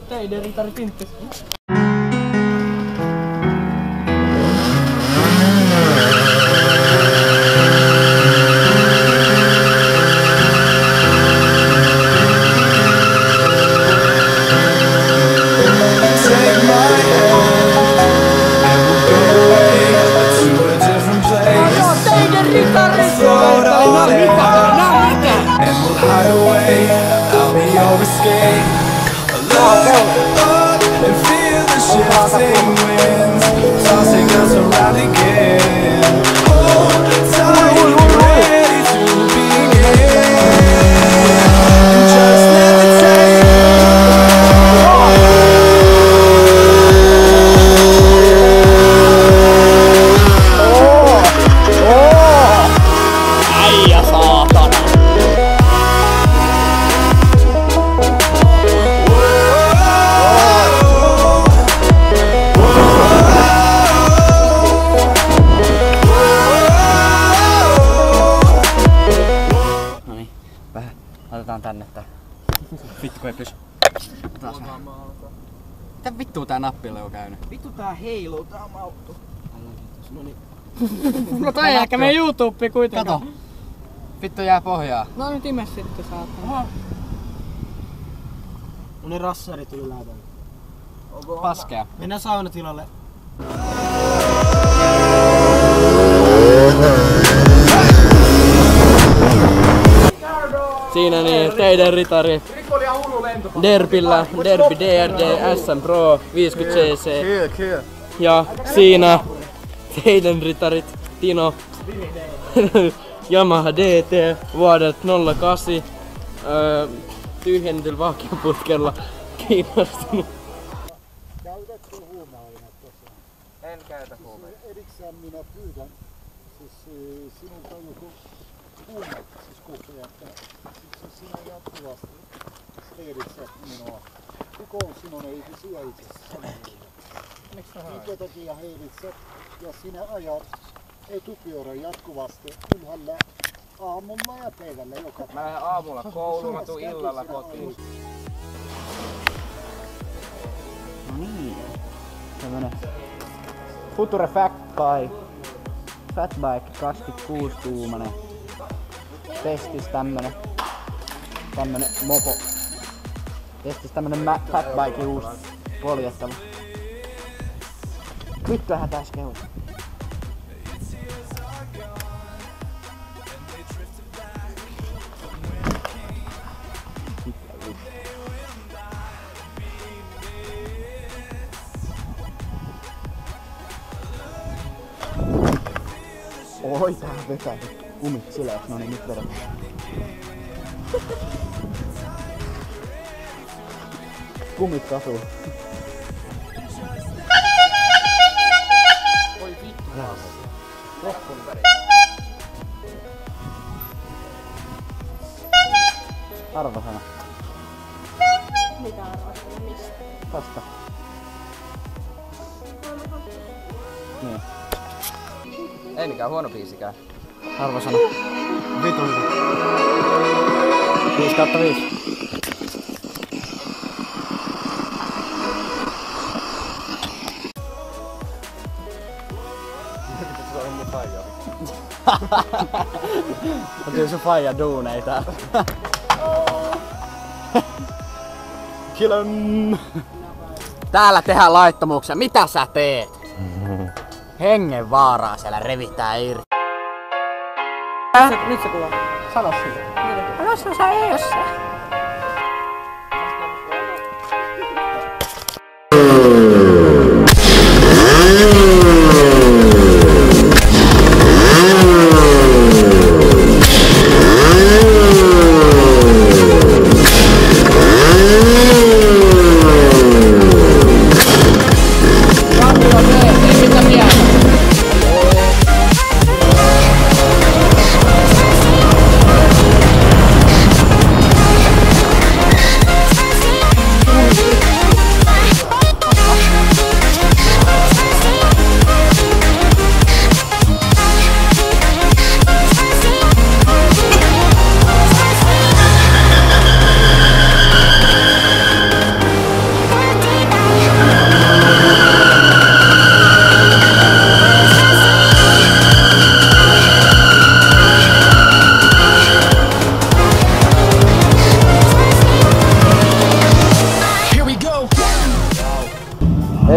Teidän ritari Tinttes. Laitetaan tänne tää. Vittu kun ei pysy. Mitä vittua tää nappila on käynyt? Vittu tää heiluu, tää on mauttu. Noniin. No toi ei ehkä mene YouTubeen kuitenkaan. Kato. Vittu jää pohjaa. No nyt ime sitten saatana. No ne rassarit ylää tänne. Paskea. Mennään saunatilalle. Siinä niin, teidän ritari. Derpillä, Derby DRD SM Pro 50cc. Ja siinä teidän ritarit Tino. Yamaha DT vuodelta 08. Tyhjennetyllä vakioputkella. Kiinnostunut. Käytätkö huumeaineet tosiaan? En käytä huumeita. Erikseen minä pyydän sinulta joku huume, siis kokeja, että sinä jatkuvasti häiritsät minua. Kuka on sinun sinä itse? Minkä takia häiritsät ja sinä ajat etupyörän jatkuvasti ylhäällä aamulla ja päivällä joka päivä? Mä lähden aamulla kouluun, mä tuun illalla kotiin. No niin. Tämmönen Future Fatbike 26-tuumainen. Testis tämmönen mopo. Testis tämmönen Fatbike uusi poljettava. Vittuähän täs kehut. Oi, tää on vetänyt kumit sileeksi, no niin nyt vedetään. Kumit kasuu. Voi vittu. Loppun väri. Arvosana. Mitä arvosana? Mistä? Tästä. Niin. Ei mikään huono biisikään. Arvosana. Vitu hyvä. 5/5. Mä tyyn sun faijan duuneita. Kilum! Täällä tehdään laittomuuksia. Mitä sä teet? Hengen vaaraa siellä revitään irti. Nyt se kuva. Sano sille. Älä sä eessä.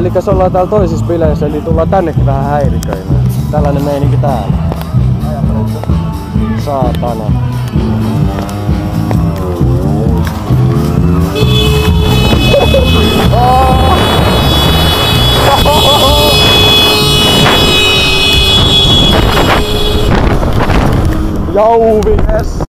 Elikkä se ollaan täällä toisissa bileissä, niin tullaan tännekin vähän häiriköimään. Tällainen meininki täällä. Saatana. Jauvi!